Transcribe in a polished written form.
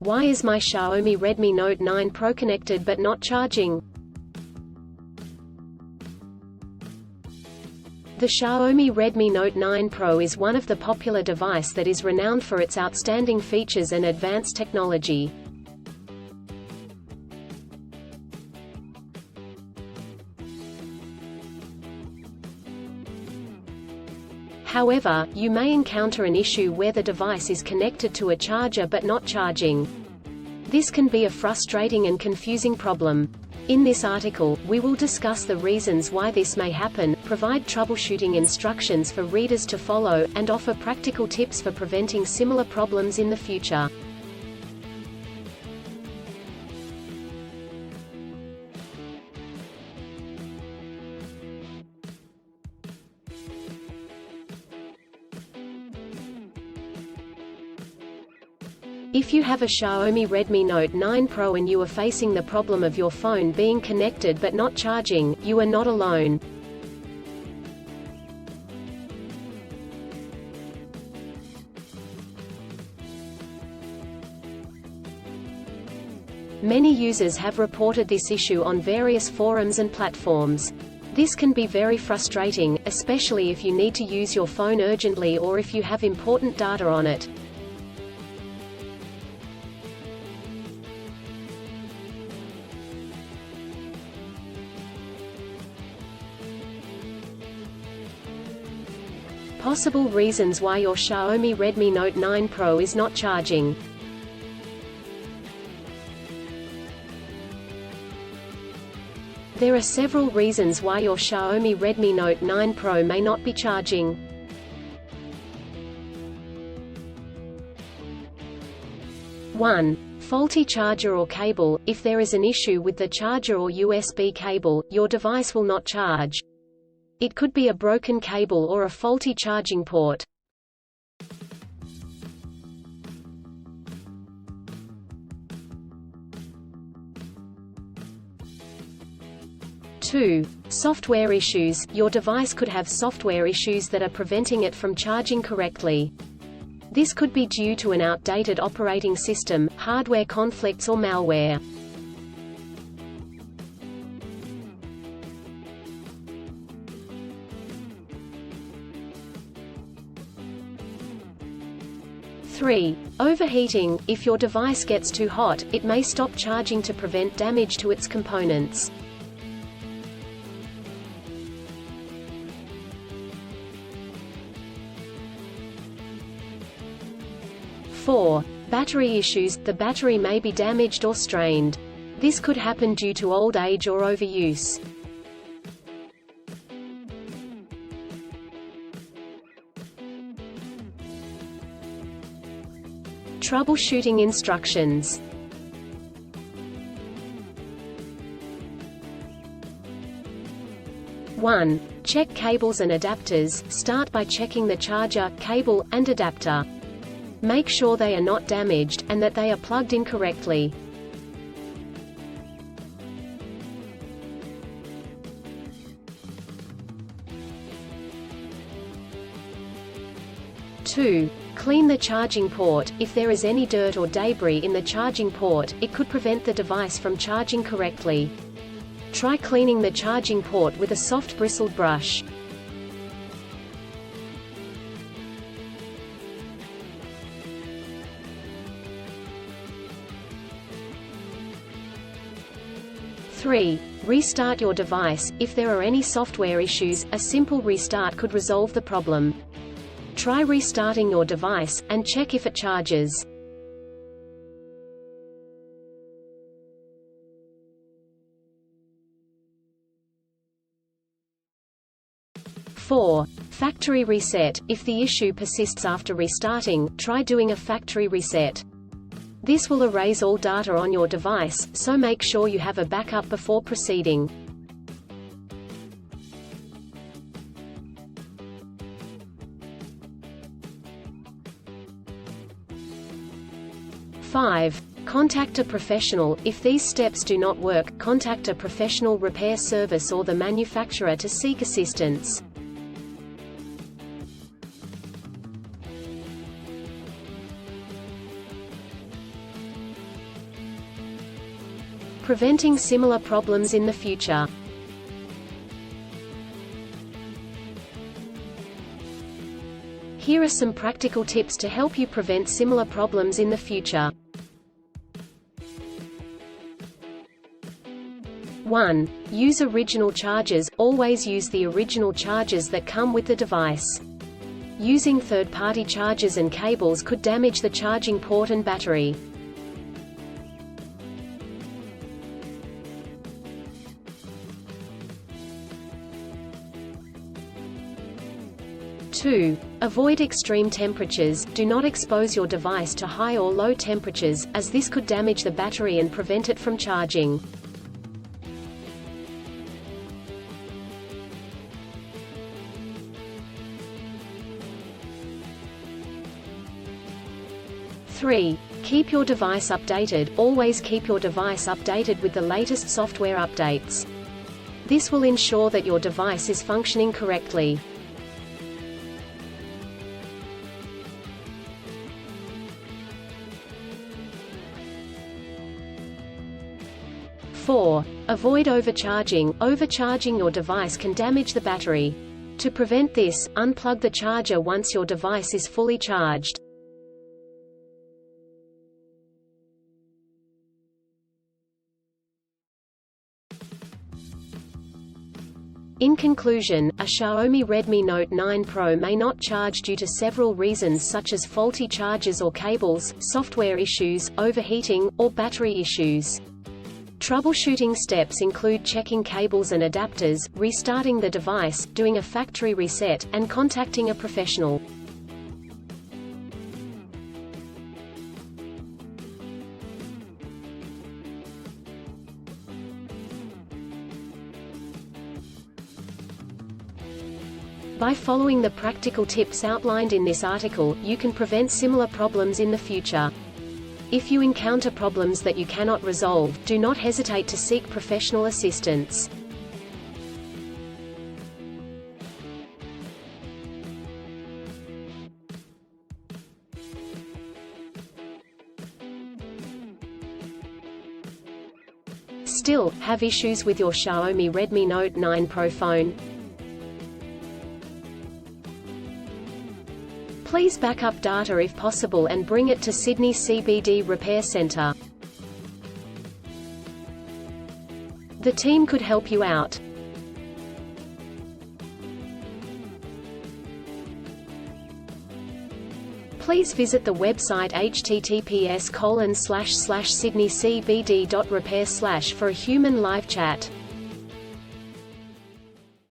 Why is my Xiaomi Redmi Note 9 Pro connected but not charging? The Xiaomi Redmi Note 9 Pro is one of the popular device that is renowned for its outstanding features and advanced technology. However, you may encounter an issue where the device is connected to a charger but not charging. This can be a frustrating and confusing problem. In this article, we will discuss the reasons why this may happen, provide troubleshooting instructions for readers to follow, and offer practical tips for preventing similar problems in the future. If you have a Xiaomi Redmi Note 9 Pro and you are facing the problem of your phone being connected but not charging, you are not alone. Many users have reported this issue on various forums and platforms. This can be very frustrating, especially if you need to use your phone urgently or if you have important data on it. Possible reasons why your Xiaomi Redmi Note 9 Pro is not charging. There are several reasons why your Xiaomi Redmi Note 9 Pro may not be charging. One, faulty charger or cable. If there is an issue with the charger or USB cable, your device will not charge. It could be a broken cable or a faulty charging port. Two, software issues. Your device could have software issues that are preventing it from charging correctly. This could be due to an outdated operating system, hardware conflicts or malware. Three, overheating. If your device gets too hot, it may stop charging to prevent damage to its components. Four, battery issues. The battery may be damaged or strained. This could happen due to old age or overuse. Troubleshooting instructions. One, check cables and adapters. Start by checking the charger, cable, and adapter. Make sure they are not damaged, and that they are plugged in correctly. Two, clean the charging port. If there is any dirt or debris in the charging port, it could prevent the device from charging correctly. Try cleaning the charging port with a soft bristled brush. Three, restart your device. If there are any software issues, a simple restart could resolve the problem. Try restarting your device, and check if it charges. Four, factory reset. If the issue persists after restarting, try doing a factory reset. This will erase all data on your device, so make sure you have a backup before proceeding. Five, contact a professional. If these steps do not work, contact a professional repair service or the manufacturer to seek assistance. preventing similar problems in the future. Here are some practical tips to help you prevent similar problems in the future. 1. Use original chargers. Always use the original chargers that come with the device. Using third-party chargers and cables could damage the charging port and battery. 2. Avoid extreme temperatures. Do not expose your device to high or low temperatures, as this could damage the battery and prevent it from charging. 3. Keep your device updated. Always keep your device updated with the latest software updates. This will ensure that your device is functioning correctly. 4. Avoid overcharging. Overcharging your device can damage the battery. To prevent this, unplug the charger once your device is fully charged. In conclusion, a Xiaomi Redmi Note 9 Pro may not charge due to several reasons such as faulty chargers or cables, software issues, overheating, or battery issues. Troubleshooting steps include checking cables and adapters, restarting the device, doing a factory reset, and contacting a professional. By following the practical tips outlined in this article, you can prevent similar problems in the future. If you encounter problems that you cannot resolve, do not hesitate to seek professional assistance. Still, have issues with your Xiaomi Redmi Note 9 Pro phone? Please back up data if possible and bring it to Sydney CBD Repair Centre. The team could help you out. Please visit the website https://sydneycbd.repair/ for a human live chat.